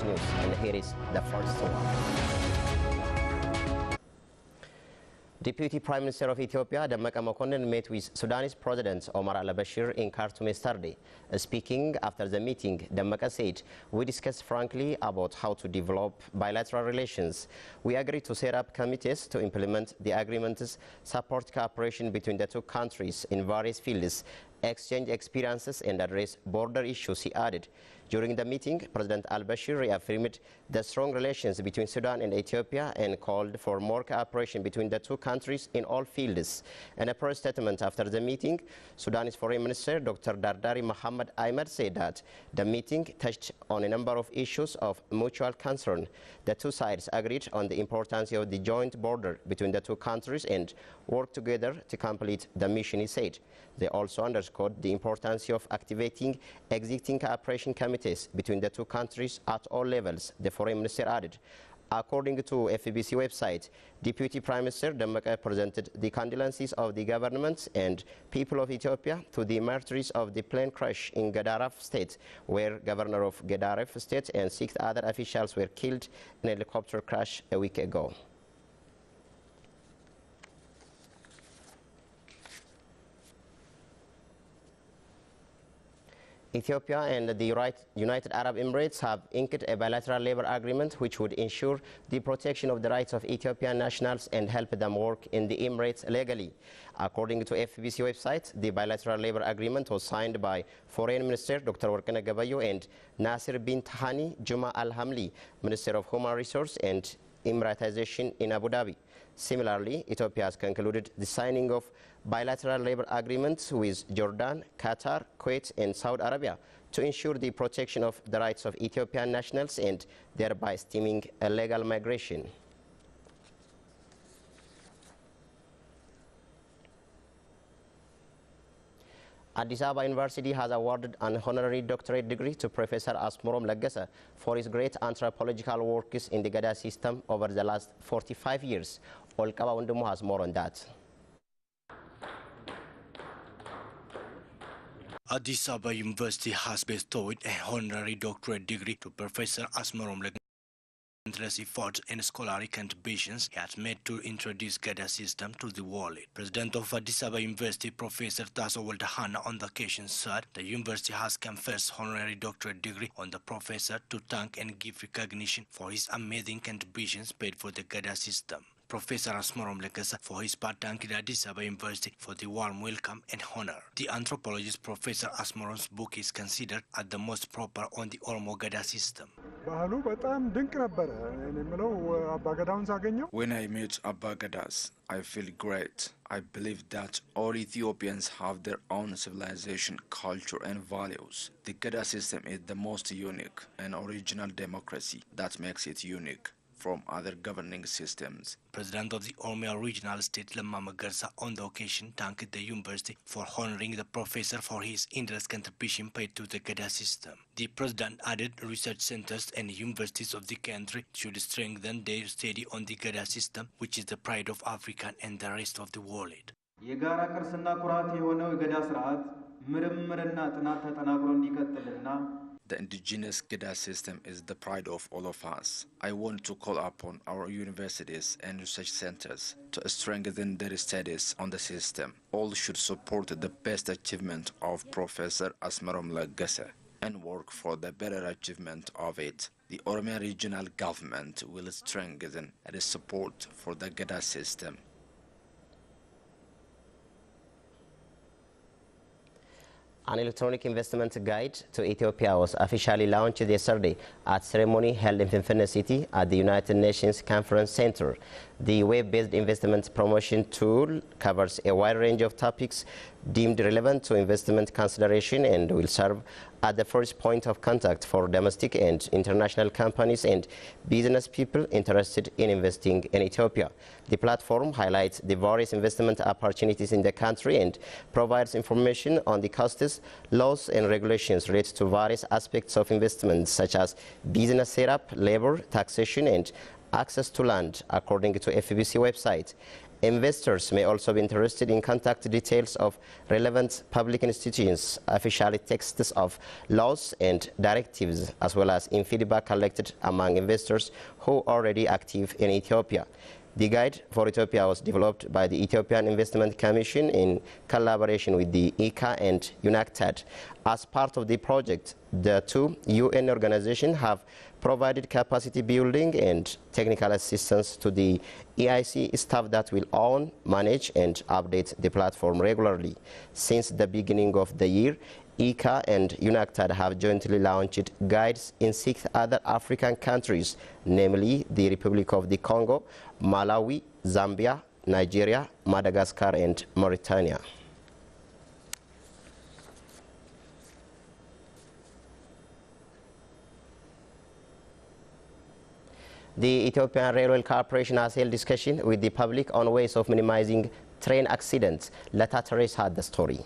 Flash News, and here is the first one. Deputy Prime Minister of Ethiopia, Dammaqee Mokonnin, met with Sudanese President Omar al-Bashir in Khartoum yesterday. Speaking after the meeting, Dammaqee said, "We discussed frankly about how to develop bilateral relations. We agreed to set up committees to implement the agreements, support cooperation between the two countries in various fields, exchange experiences and address border issues," he added. During the meeting, President al-Bashir reaffirmed the strong relations between Sudan and Ethiopia and called for more cooperation between the two countries in all fields. In a press statement after the meeting, Sudanese Foreign Minister Dr. Dardari Mohamed Ahmed said that the meeting touched on a number of issues of mutual concern. The two sides agreed on the importance of the joint border between the two countries and worked together to complete the mission, he said. They also underscored the importance of activating existing cooperation committees between the two countries at all levels, the Foreign Minister added. According to FBC website, Deputy Prime Minister Dammaqee presented the condolences of the government and people of Ethiopia to the martyrs of the plane crash in Gedaref State, where Governor of Gedaref State and 6 other officials were killed in a helicopter crash a week ago. Ethiopia and the United Arab Emirates have inked a bilateral labor agreement which would ensure the protection of the rights of Ethiopian nationals and help them work in the Emirates legally. According to FBC website, the bilateral labor agreement was signed by Foreign Minister Dr. Warqineh Gabayo and Nasir bin Tahani Juma Al-Hamli, Minister of Human Resources and Emiratization in Abu Dhabi. Similarly, Ethiopia has concluded the signing of bilateral labor agreements with Jordan, Qatar, Kuwait and Saudi Arabia to ensure the protection of the rights of Ethiopian nationals and thereby stemming illegal migration. Addis Ababa University has awarded an honorary doctorate degree to Professor Asmarom Leggese for his great anthropological works in the Gada system over the last 45 years. Olkaba Wundumu has more on that. Addis Ababa University has bestowed a honorary doctorate degree to Professor Asmarom Leggese. Countless efforts and scholarly contributions he has made to introduce Gada system to the world. President of Addis Ababa University, Professor Taso Waldahana, on the occasion said the university has conferred honorary doctorate degree on the professor to thank and give recognition for his amazing contributions paid for the Gada system. Professor Asmarom Leggese, for his part, thanked Addis Ababa University for the warm welcome and honor. The anthropologist Professor Asmarom's book is considered as the most proper on the Oromo Gada system. When I meet Abba Gadas, I feel great. I believe that all Ethiopians have their own civilization, culture and values. The Gada system is the most unique and original democracy that makes it unique from other governing systems. President of the Oromia Regional State Lamma Magarsa on the occasion thanked the university for honoring the professor for his interest contribution paid to the Gada system. The president added research centers and universities of the country should strengthen their study on the Gada system, which is the pride of Africa and the rest of the world. The indigenous Gada system is the pride of all of us. I want to call upon our universities and research centers to strengthen their studies on the system. All should support the best achievement of Professor Asmarom Leggese and work for the better achievement of it. The Oromia regional government will strengthen its support for the Gada system. An electronic investment guide to Ethiopia was officially launched yesterday at ceremony held in Finfinne City at the United Nations Conference Center. The web-based investment promotion tool covers a wide range of topics deemed relevant to investment consideration and will serve as the first point of contact for domestic and international companies and business people interested in investing in Ethiopia. The platform highlights the various investment opportunities in the country and provides information on the costs, laws and regulations related to various aspects of investment such as business setup, labor, taxation and access to land, according to FBC website. Investors may also be interested in contact details of relevant public institutions, official texts of laws and directives, as well as in feedback collected among investors who are already active in Ethiopia. The guide for Ethiopia was developed by the Ethiopian Investment Commission in collaboration with the ICA and UNACTAD. As part of the project, the two UN organizations have provided capacity building and technical assistance to the EIC staff that will own, manage and update the platform regularly. Since the beginning of the year, ICA and UNACTAD have jointly launched guides in 6 other African countries, namely the Republic of the Congo, Malawi, Zambia, Nigeria, Madagascar and Mauritania. The Ethiopian Railway Corporation has held discussion with the public on ways of minimizing train accidents. Lata Teres had the story.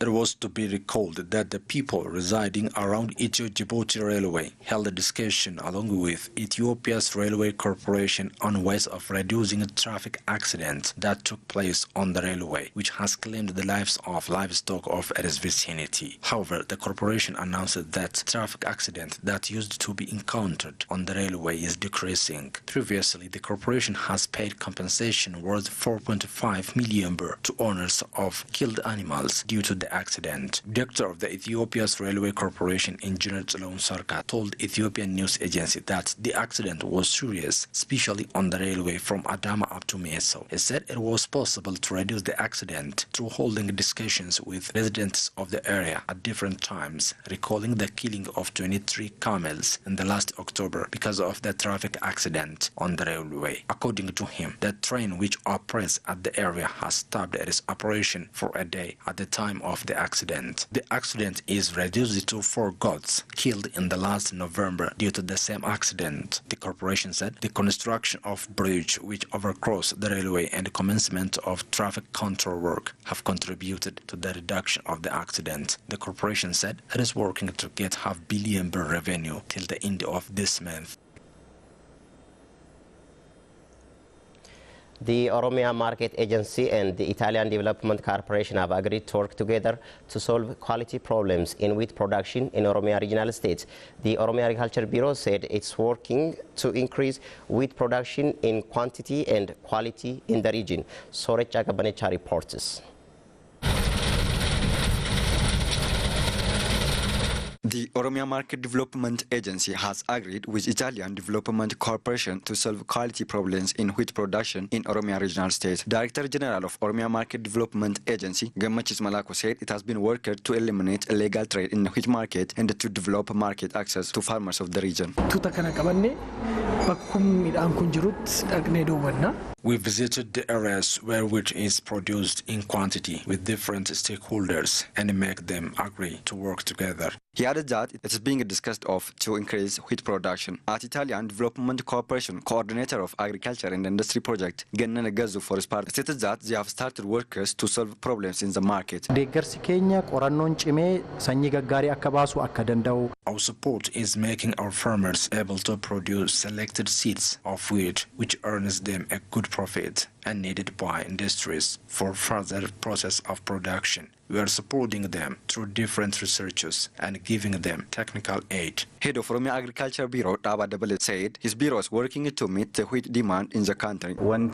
It was to be recalled that the people residing around Ethio-Djibouti Railway held a discussion along with Ethiopia's Railway Corporation on ways of reducing traffic accidents that took place on the railway, which has claimed the lives of livestock of its vicinity. However, the corporation announced that traffic accident that used to be encountered on the railway is decreasing. Previously, the corporation has paid compensation worth 4.5 million birr to owners of killed animals due to the accident. Director of the Ethiopia's Railway Corporation, Engineer Tselon Sarka, told Ethiopian news agency that the accident was serious, especially on the railway from Adama up to Meso. He said it was possible to reduce the accident through holding discussions with residents of the area at different times, recalling the killing of 23 camels in the last October because of the traffic accident on the railway. According to him, the train which operates at the area has stopped its operation for a day at the time of the accident. The accident is reduced to 4 goats killed in the last November due to the same accident. The corporation said the construction of bridge which overcrossed the railway and the commencement of traffic control work have contributed to the reduction of the accident. The corporation said it is working to get $500 million revenue till the end of this month. The Oromia Market Agency and the Italian Development Corporation have agreed to work together to solve quality problems in wheat production in Oromia regional states. The Oromia Agriculture Bureau said it's working to increase wheat production in quantity and quality in the region. Sorech Agabanecha reports. The Oromia Market Development Agency has agreed with Italian Development Corporation to solve quality problems in wheat production in Oromia Regional State. Director General of Oromia Market Development Agency, Gammachis Malako, said it has been worked to eliminate illegal trade in the wheat market and to develop market access to farmers of the region. We visited the areas where wheat is produced in quantity with different stakeholders and make them agree to work together. He added that it is being discussed to increase wheat production. At Italian Development Corporation, coordinator of agriculture and industry project, Gennana Gazu for his part, stated that they have started workers to solve problems in the market. Our support is making our farmers able to produce selected seeds of wheat, which earns them a good profit and needed by industries for further process of production. We are supporting them through different researches and giving them technical aid. Head of Oromia Agriculture Bureau, Daba Dabale, said his bureau is working to meet the wheat demand in the country. When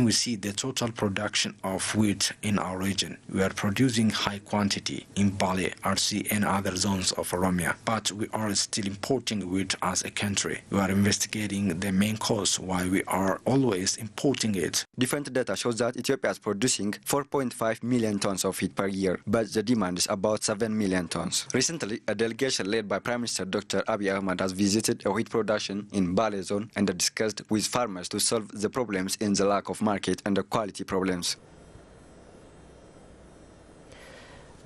we see the total production of wheat in our region, we are producing high quantity in Bale, RC and other zones of Oromia, but we are still importing wheat as a country. We are investigating the main cause why we are always importing it. Different data shows that Ethiopia is producing 4.5 million tons of wheat per year, but the demand is about 7 million tons. Recently, a delegation led by Prime Minister Dr. Abiy Ahmed has visited a wheat production in Bale zone and discussed with farmers to solve the problems in the lack of market and the quality problems.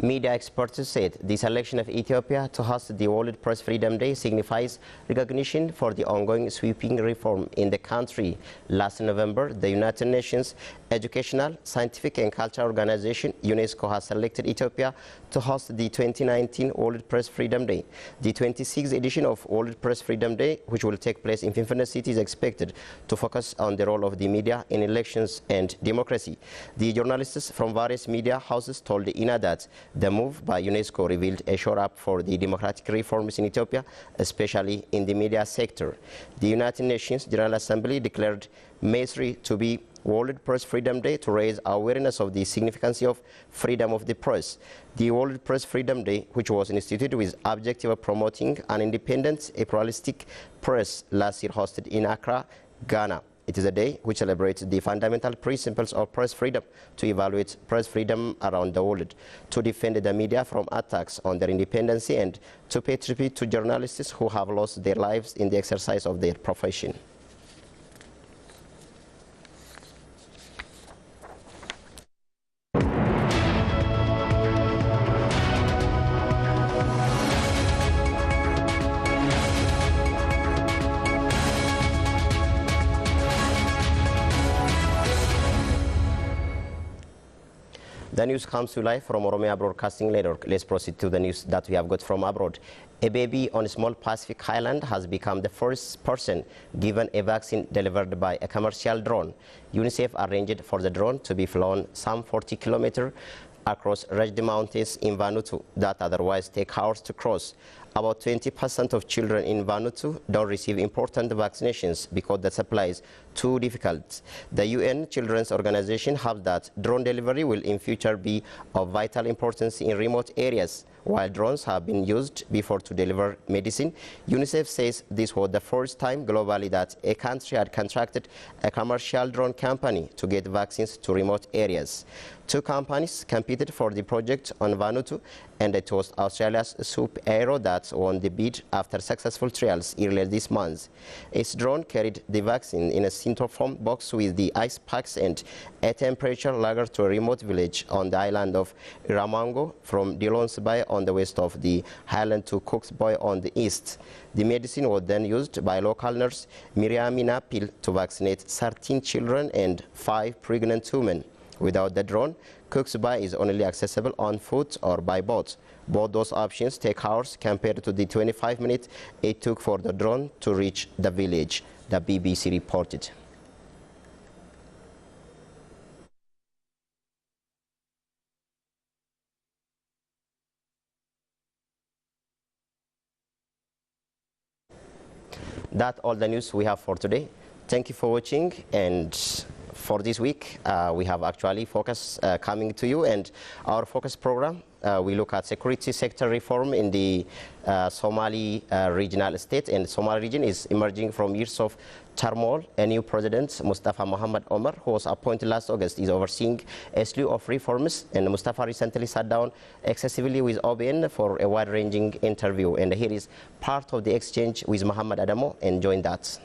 Media experts said the selection of Ethiopia to host the World Press Freedom Day signifies recognition for the ongoing sweeping reform in the country. Last November, the United Nations Educational, Scientific and Cultural Organization, UNESCO, has selected Ethiopia to host the 2019 World Press Freedom Day. The 26th edition of World Press Freedom Day, which will take place in Finfinne City, is expected to focus on the role of the media in elections and democracy. The journalists from various media houses told the INA that the move by UNESCO revealed a shore up for the democratic reforms in Ethiopia, especially in the media sector. The United Nations General Assembly declared May 3 to be World Press Freedom Day to raise awareness of the significance of freedom of the press. The World Press Freedom Day, which was instituted with objective of promoting an independent, a pluralistic press, last year hosted in Accra, Ghana. It is a day which celebrates the fundamental principles of press freedom, to evaluate press freedom around the world, to defend the media from attacks on their independence, and to pay tribute to journalists who have lost their lives in the exercise of their profession. The news comes to life from Oromia Broadcasting Network. Let's proceed to the news that we have got from abroad. A baby on a small Pacific island has become the first person given a vaccine delivered by a commercial drone. UNICEF arranged for the drone to be flown some 40 kilometers across rugged mountains in Vanuatu that otherwise take hours to cross. About 20% of children in Vanuatu don't receive important vaccinations because the supply is too difficult. The UN Children's Organization hopes that drone delivery will in future be of vital importance in remote areas. While drones have been used before to deliver medicine, UNICEF says this was the first time globally that a country had contracted a commercial drone company to get vaccines to remote areas. Two companies competed for the project on Vanuatu, and it was Australia's Soup Aero that won the bid after successful trials earlier this month. Its drone carried the vaccine in a styrofoam box with the ice packs and a temperature logger to a remote village on the island of Iramango from Dillon's Bay on the west of the island to Cook's Bay on the east. The medicine was then used by local nurse Miriamina Pil to vaccinate 13 children and 5 pregnant women. Without the drone, Cook's Bay is only accessible on foot or by boat. Both those options take hours compared to the 25 minutes it took for the drone to reach the village, the BBC reported. That's all the news we have for today. Thank you for watching, and for this week, we have actually focus coming to you, and our focus program, we look at security sector reform in the Somali regional state, and Somali region is emerging from years of turmoil. A new president, Mustafa Mohamed Omar, who was appointed last August, is overseeing a slew of reforms, and Mustafa recently sat down excessively with OBN for a wide-ranging interview, and here is part of the exchange with Mohamed Adamo, and join that.